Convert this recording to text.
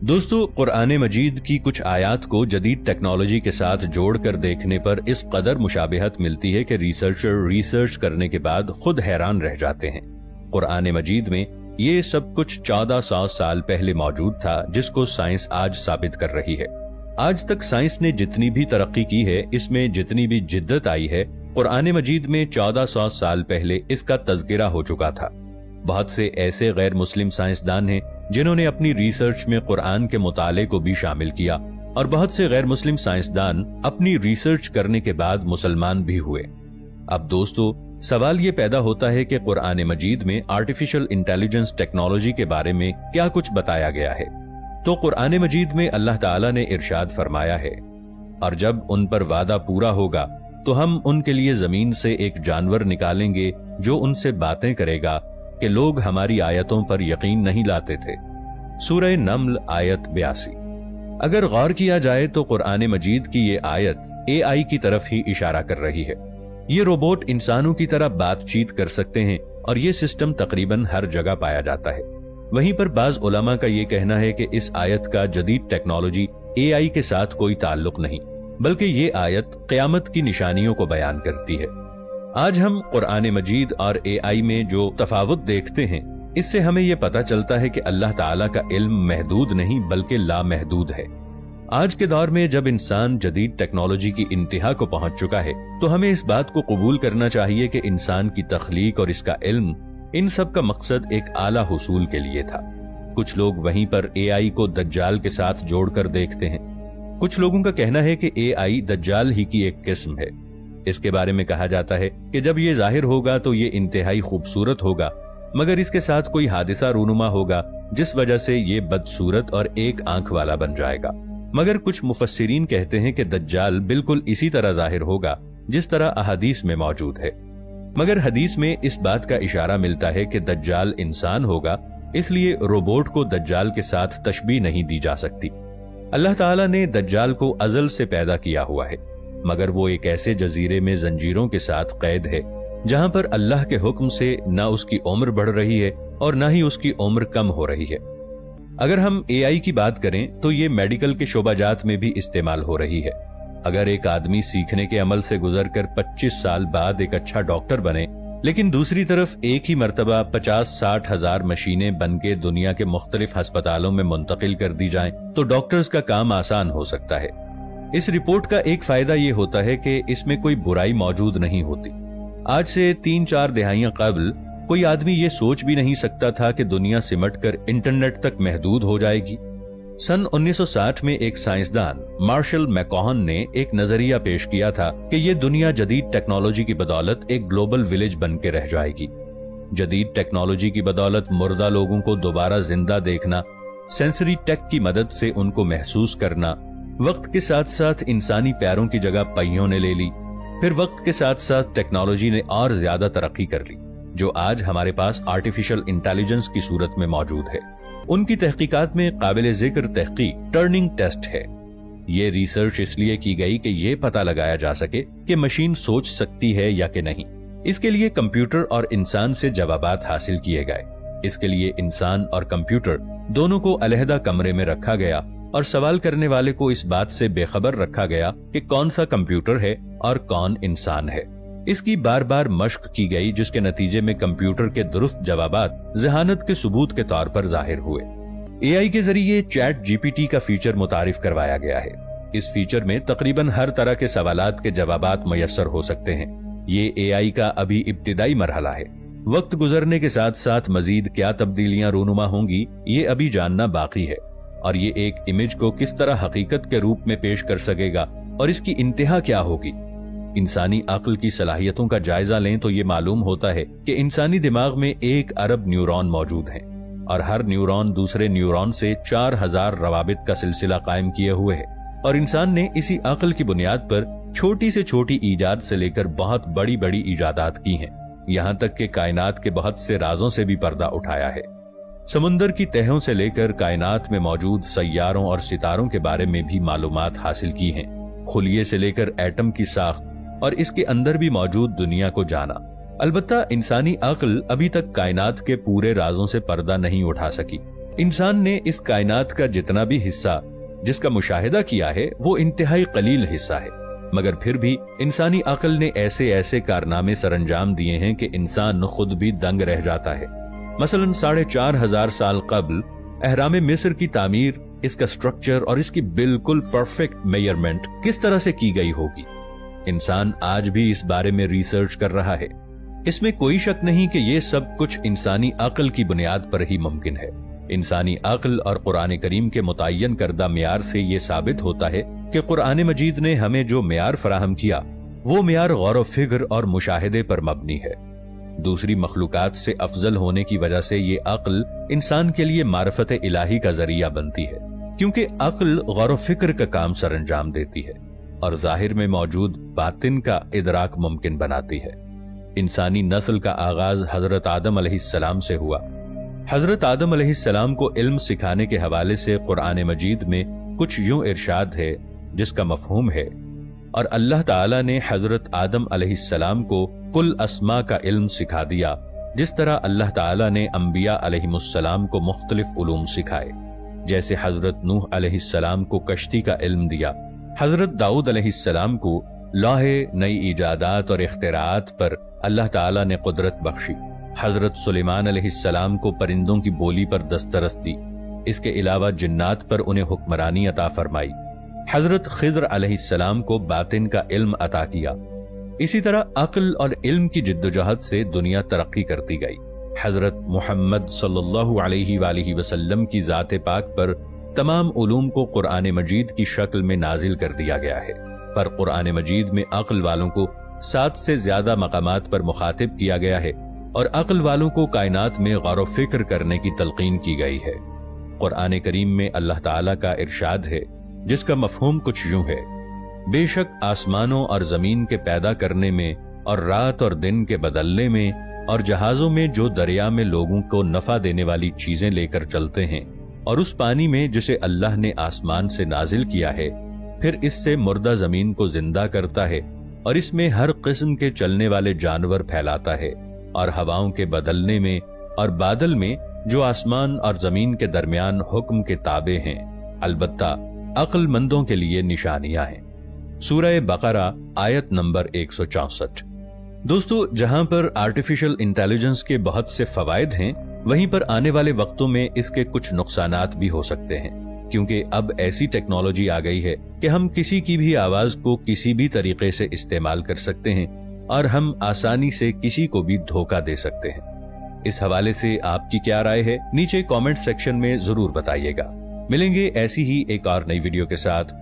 दोस्तों, कुरान मजीद की कुछ आयात को जदीद टेक्नोलॉजी के साथ जोड़कर देखने पर इस कदर मुशाबिहत मिलती है कि रिसर्चर रिसर्च करने के बाद खुद हैरान रह जाते हैं। कुरान मजीद में ये सब कुछ 1400 साल पहले मौजूद था, जिसको साइंस आज साबित कर रही है। आज तक साइंस ने जितनी भी तरक्की की है, इसमें जितनी भी जिद्दत आई है, कुरान मजीद में 1400 साल पहले इसका तज़किरा हो चुका था। बहुत से ऐसे गैर मुस्लिम साइंसदान हैं जिन्होंने अपनी रिसर्च में कुरान के मुताले को भी शामिल किया, और बहुत से गैर मुस्लिम साइंसदान अपनी रिसर्च करने के बाद मुसलमान भी हुए। अब दोस्तों, सवाल ये पैदा होता है कि कुरान मजीद में आर्टिफिशियल इंटेलिजेंस टेक्नोलॉजी के बारे में क्या कुछ बताया गया है। तो कुरान मजीद में अल्लाह ताला ने इरशाद फरमाया है, और जब उन पर वादा पूरा होगा तो हम उनके लिए जमीन से एक जानवर निकालेंगे जो उनसे बातें करेगा कि लोग हमारी आयतों पर यकीन नहीं लाते थे। सूरह नम्ल आयत 82। अगर गौर किया जाए तो कुरान मजीद की ये आयत एआई की तरफ ही इशारा कर रही है। ये रोबोट इंसानों की तरह बातचीत कर सकते हैं और ये सिस्टम तकरीबन हर जगह पाया जाता है। वहीं पर बाज उलमा का ये कहना है कि इस आयत का जदीद टेक्नोलॉजी एआई के साथ कोई ताल्लुक नहीं, बल्कि ये आयत क़यामत की निशानियों को बयान करती है। आज हम कुरान मजीद और एआई में जो तफावत देखते हैं, इससे हमें यह पता चलता है कि अल्लाह ताला का इल्म महदूद नहीं बल्कि लामहदूद है। आज के दौर में जब इंसान जदीद टेक्नोलॉजी की इंतहा को पहुंच चुका है, तो हमें इस बात को कबूल करना चाहिए कि इंसान की तख्लीक और इसका इल्म, इन सब का मकसद एक आला हुसूल के लिए था। कुछ लोग वहीं पर एआई को दज्जाल के साथ जोड़कर देखते हैं। कुछ लोगों का कहना है कि एआई दज्जाल ही की एक किस्म है। इसके बारे में कहा जाता है कि जब ये जाहिर होगा तो ये इंतहाई खूबसूरत होगा, मगर इसके साथ कोई हादिसा रूनुमा होगा जिस वजह से ये बदसूरत और एक आंख वाला बन जाएगा। मगर कुछ मुफस्सिरीन कहते हैं कि दज्जाल बिल्कुल इसी तरह जाहिर होगा जिस तरह अहादीस में मौजूद है। मगर हदीस में इस बात का इशारा मिलता है कि दज्जाल इंसान होगा, इसलिए रोबोट को दज्जाल के साथ तशबीह नहीं दी जा सकती। अल्लाह ताला ने दज्जाल को अज़ल से पैदा किया हुआ है, मगर वो एक ऐसे जजीरे में जंजीरों के साथ कैद है जहां पर अल्लाह के हुक्म से ना उसकी उम्र बढ़ रही है और ना ही उसकी उम्र कम हो रही है। अगर हम एआई की बात करें तो ये मेडिकल के शोबाजात में भी इस्तेमाल हो रही है। अगर एक आदमी सीखने के अमल से गुजरकर 25 साल बाद एक अच्छा डॉक्टर बने, लेकिन दूसरी तरफ एक ही मर्तबा 50-60 हजार मशीनें बनके दुनिया के मुख्तलिफ अस्पतालों में मुंतकिल कर दी जाएं, तो डॉक्टर्स का काम आसान हो सकता है। इस रिपोर्ट का एक फायदा ये होता है कि इसमें कोई बुराई मौजूद नहीं होती। आज से 3-4 दहाइयां कबल कोई आदमी ये सोच भी नहीं सकता था कि दुनिया सिमटकर इंटरनेट तक महदूद हो जाएगी। सन 1960 में एक साइंसदान मार्शल मैकॉहन ने एक नजरिया पेश किया था कि ये दुनिया जदीद टेक्नोलॉजी की बदौलत एक ग्लोबल विलेज बन के रह जाएगी। जदीद टेक्नोलॉजी की बदौलत मुर्दा लोगों को दोबारा जिंदा देखना, सेंसरी टेक की मदद से उनको महसूस करना, वक्त के साथ साथ इंसानी पैरों की जगह पहियों ने ले ली। फिर वक्त के साथ साथ टेक्नोलॉजी ने और ज्यादा तरक्की कर ली, जो आज हमारे पास आर्टिफिशियल इंटेलिजेंस की सूरत में मौजूद है। उनकी तहकीकात में काबिल जिक्र तहकीक टर्निंग टेस्ट है। ये रिसर्च इसलिए की गई कि ये पता लगाया जा सके कि मशीन सोच सकती है या कि नहीं। इसके लिए कंप्यूटर और इंसान से जवाबात हासिल किए गए। इसके लिए इंसान और कंप्यूटर दोनों को अलहदा कमरे में रखा गया और सवाल करने वाले को इस बात से बेखबर रखा गया कि कौन सा कंप्यूटर है और कौन इंसान है। इसकी बार बार मश्क की गई, जिसके नतीजे में कंप्यूटर के दुरुस्त जवाबात ज़हानत के सबूत के तौर पर जाहिर हुए। एआई के जरिए चैट जीपीटी का फीचर मुतारिफ करवाया गया है। इस फीचर में तकरीबन हर तरह के सवालात के जवाबात मयस्सर हो सकते हैं। ये एआई का अभी इब्तिदाई मरहला है। वक्त गुजरने के साथ साथ मजीद क्या तब्दीलियां रूनुमा होंगी, ये अभी जानना बाकी है। और ये एक इमेज को किस तरह हकीकत के रूप में पेश कर सकेगा और इसकी इंतहा क्या होगी। इंसानी अक्ल की सलाहियतों का जायजा लें तो ये मालूम होता है कि इंसानी दिमाग में 1 अरब न्यूरॉन मौजूद हैं और हर न्यूरॉन दूसरे न्यूरॉन से 4000 रवाबित का सिलसिला कायम किए हुए है। और इंसान ने इसी अक्ल की बुनियाद पर छोटी से छोटी ईजाद से लेकर बहुत बड़ी बड़ी ईजादात की हैं, यहाँ तक कि कायनात के बहुत से राजों से भी पर्दा उठाया है। समुंदर की तहों से लेकर कायनात में मौजूद सैयारों और सितारों के बारे में भी मालूमात हासिल की हैं। खुलिये से लेकर एटम की साख्त और इसके अंदर भी मौजूद दुनिया को जाना। अलबत्ता इंसानी अक्ल अभी तक कायनात के पूरे राजों से पर्दा नहीं उठा सकी इंसान ने इस कायनात का जितना भी हिस्सा जिसका मुशाहिदा किया है वो इंतहाई कलील हिस्सा है, मगर फिर भी इंसानी अक्ल ने ऐसे ऐसे कारनामे सरंजाम दिए हैं कि इंसान खुद भी दंग रह जाता है। मसलन 4,500 साल कबल अहराम मिस्र की तामीर, इसका स्ट्रक्चर और इसकी बिल्कुल परफेक्ट मेजरमेंट किस तरह से की गई होगी, इंसान आज भी इस बारे में रिसर्च कर रहा है। इसमें कोई शक नहीं कि यह सब कुछ इंसानी अक्ल की बुनियाद पर ही मुमकिन है। इंसानी अक्ल और कुरान करीम के मुतय्यन करदा मियार से यह साबित होता है कि कुरान मजीद ने हमें जो मियार फराहम किया वो मियार गौर व फिक्र और मुशाहिदे पर मबनी है। दूसरी मखलूकात से अफजल होने की वजह से ये अक्ल इंसान के लिए मारफत इलाही का जरिया बनती है, क्योंकि अक्ल गौर व फिक्र का काम सरंजाम देती है और जाहिर में मौजूद बातिन का इदराक मुमकिन बनाती है। इंसानी नस्ल का आगाज हजरत आदम अलैहिस्सलाम से हुआ। हजरत आदम अलैहिस्सलाम को इल्म सिखाने के हवाले से कुरान मजीद में कुछ यूं इरशाद है जिसका मफहूम है, और अल्लाह ताला ने हजरत आदम अलैहिस्सलाम को कुल अस्मा का इल्म सिखा दिया, जिस तरह अल्लाह ताला ने अंबिया अलैहिमुस्सलाम को मुख्तलिफ उलूम सिखाए। जैसे हजरत नूह अलैहिस्सलाम को कश्ती का इल्म दिया, हजरत दाऊद अलैहिस्सलाम को लौहे, नई इजादात और इख्तिरात पर अल्लाह ताला ने कुदरत बख्शी, हजरत सुलेमान अलैहिस्सलाम को परिंदों की बोली पर दस्तरस दी, इसके अलावा जिन्नात पर उन्हें हुक्मरानी अता फरमाई। हजरत खिज़र अलैहिस्सलाम को बातिन का इल्म अता किया। इसी तरह अक्ल और इल्म की जिद्दोजहद से दुनिया तरक्की करती गई। हजरत मुहम्मद सल्लल्लाहु अलैहि वसल्लम की ज़ात पाक पर तमाम उलूम को कुरान मजीद की शक्ल में नाजिल कर दिया गया है, पर कुरान मजीद में अक्ल वालों को 7 से ज्यादा मकामात पर मुखातिब किया गया है और अक्ल वालों को कायनात में गौर व फिक्र करने की तलकीन की गई है। कुरान करीम में अल्लाह ताला का इरशाद है जिसका मफहूम कुछ यूं है, बेशक आसमानों और जमीन के पैदा करने में और रात और दिन के बदलने में और जहाजों में जो दरिया में लोगों को नफा देने वाली चीजें लेकर चलते हैं और उस पानी में जिसे अल्लाह ने आसमान से नाजिल किया है, फिर इससे मुर्दा जमीन को जिंदा करता है और इसमें हर किस्म के चलने वाले जानवर फैलाता है, और हवाओं के बदलने में और बादल में जो आसमान और जमीन के दरमियान हुक्म के ताबे हैं, अलबत्ता अक्लमंदों के लिए निशानियां हैं। सूरह बकरा आयत नंबर 164। दोस्तों, जहां पर आर्टिफिशियल इंटेलिजेंस के बहुत से फवायद हैं, वहीं पर आने वाले वक्तों में इसके कुछ नुकसानात भी हो सकते हैं, क्योंकि अब ऐसी टेक्नोलॉजी आ गई है कि हम किसी की भी आवाज को किसी भी तरीके से इस्तेमाल कर सकते हैं और हम आसानी से किसी को भी धोखा दे सकते हैं। इस हवाले से आपकी क्या राय है, नीचे कमेंट सेक्शन में जरूर बताइएगा। मिलेंगे ऐसी ही एक और नई वीडियो के साथ।